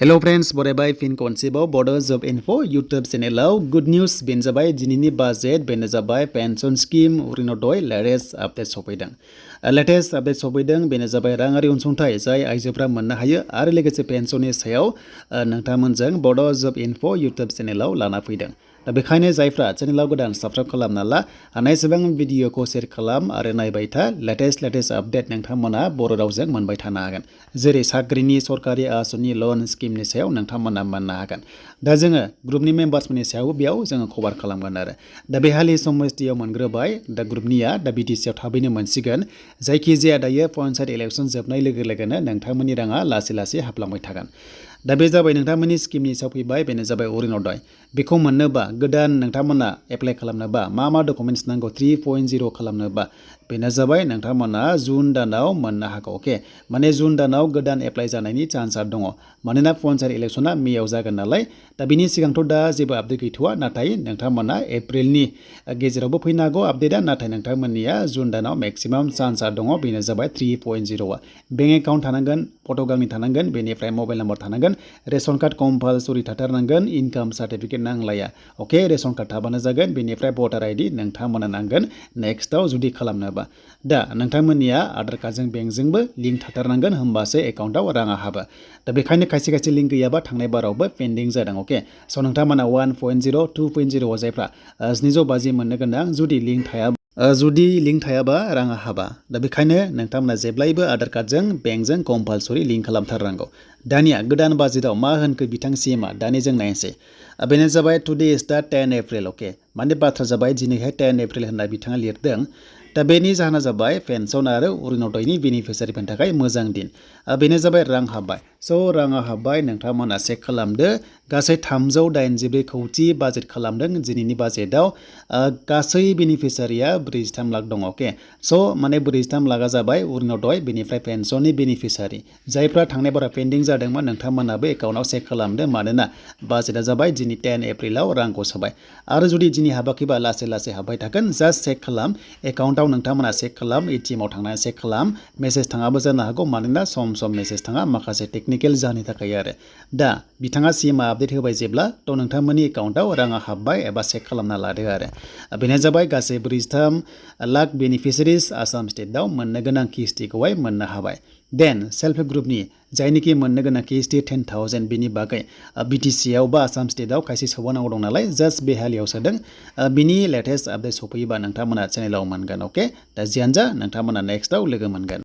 Hello friends, बरायबाय फिन खनसेबाव बड' जब info YouTube चेनेलाव good news बेनो जाबाय दिनैनि बाजेट बेनो जाबाय pension scheme Arunoday latest update सफैदों। लेटेस्ट आपडेट सफैदों बेनो जाबाय राङारि अनसुंथाइ जाय आइजोफोरा मोननो हायो आरो लोगोसे पेन्सननि सायाव नोंथांमोनजों बड' जब इनफो यूट्यूब चेनेलाव लाना फैदों। दा बेखायनो जायफ्रा चेनेलाव गोदान साबस्क्राइब खालामना ला हानायसेबां भिडिअखौ शेयार खालाम आरो नायबाय था लेटेस्ट आपडेट नोंथांमोना बर' रावजों मोनबाय थानो हागोन। जेरै साख्रिनि सरकारि आसनि लन स्किमनि सायाव नोंथांमोना मोननो हागोन। दा जोङो ग्रुपनि मेम्बार्सफोरनि सायाव बेयाव जोङो कभार खालामगोन आरो दा बे हालि समस्थियाव मोनग्रोबाय दा ग्रुपनिया दा बिटिसिआव थाबैनो मोनसिगोन। जायखिजाया दायो पन्सायत इलेक्सन जोबनाय लोगो लोगोनो नोंथांमोननि राङा लासै हाबलांबाय थागोन। दा बे जाबाय नोंथांमोननि स्किमनि सायाव फैबाय बेनो जाबाय अरुणोदय। बेखौ मोननोबा गोदान नोंथांमोना एप्लाइ खालामनोबा मा डकुमेन्ट्स नांगौ 3.0 खालामनोबा बेनो जाबाय नोंथांमोना जुन दानाव मोननो हागौ। अके माने जुन दानाव गोदान एप्लाइ जानायनि चान्सआ दङ मानोना पन्सायत इलेक्सना मेयाव जागोन नालाय। दा बिनि सिगांथ' दा जेबो आपडेट गैथ'वा नाथाय नोंथांमोना एप्रिलनि गेजेरावबो फैनो हागौ आपडेटआ नाथाय नोंथांमोननिया जुन दानाव मेक्सिमाम चान्सआ दङ बेनो जाबाय 3.0आ बेंक एकाउन्ट थानांगोन फट' गांनै थानांगोन बेनिफ्राय मबाइल नाम्बार थानांगोन रेशन कार्ड कम्पालसरि थाथारनांगोन इनकाम सार्टिफिकेट नांलाया। अके रेशन कार्ड थाबानो जागोन बेनिफ्राय भटार आइडि नोंथांमोना नांगोन नेक्स्टआव जुदि खालामनोबा। दा नोंथांमोननिया आधार कार्डजों बेंकजोंबो लिंक थाथारनांगोन होमबासो एकाउन्टआव राङा हाबो। दा बेखायनो खायसे लिंक गैयाबा थांनाय बारावबो पेन्डिं जादों। अके स' नोंथांमोना 1.0 2.0 जायफ्रा 750 मोननो गोनां जुदि लिंक थायाबा राङा हाबा। दा बेखायनो नोंथांमोना जेब्लायबो आधार कार्डजों बेंकजों कम्पालसरि लिंक खालामथारनांगौ। दानिया गोदान बाजेटआव मा होनखो बिथां सीएमआ दानि जों नायनोसै बेनो जाबाय टुडे इज दा 10 एप्रिल। अके माने बाथ्रा जाबाय दिनैहाय 10 एप्रिल होनना बिथाङा लिरदों। दा बेनि जाहोना जाबाय पेन्सन आरो अरुणोदयनि बेनिफिसियारिफोरनि थाखाय मोजां दिन बेनो जाबाय रां हाबबाय। स' राङा हाबबाय नोंथांमोना चेक खालामदो गासै 384 कौटि बाजेट खालामदों दिनैनि बाजेटआव गासै बेनिफिसियारिया 43 लाख दङ। अके स' माने 43 लाखा जाबाय अरुणोदय बेनिफ्राय पेन्सननि बेनिफिसियारि जायफ्रा थांनाय बारा पेन्डिं जादोंमोन नोंथांमोनाबो एकाउन्टआव चेक खालामदो मानोना बाजेटआ जाबाय दिनै 10 एप्रिलाव रांखौ सोबाय आरो जुदि दिनै हाबाखैबा लासै हाबबाय थागोन। जास्ट चेक खालाम एकाउन्टआव नोंथांमोना चेक खालाम एटिएमआव थांनानै चेक खालाम मेसेज थाङाबो जानो हागौ मानोना सम मेसेज थाङा माखासे टेकनिकेल जाहोननि थाखाय आरो दा बिथाङा सीएमआ आपडेट होबाय जेब्ला थ' नोंथांमोननि एकाउन्टआव राङा हाबबाय एबा चेक खालामना लादो आरो बेनो जाबाय गासै 43 लाख बेनिफिसियारिस आसाम स्टेटआव मोननो गोनां किस्तिखौहाय मोननो हाबाय। देन सेल्फ हेल्प ग्रुपनि जायनिखि मोननो गोनां किस्ति 10,000 बिनि बागै बिटिसिआव बा आसाम स्टेटआव खायसे सोबावनांगौ दं नालाय जास्ट बे हालियाव सोदों बिनि लेटेस्ट आपडेट सफैयोबा नोंथांमोना चेनेलाव मोनगोन। अके दा जियानो जा नोंथांमोना नेक्स्टआव लोगो मोनगोन।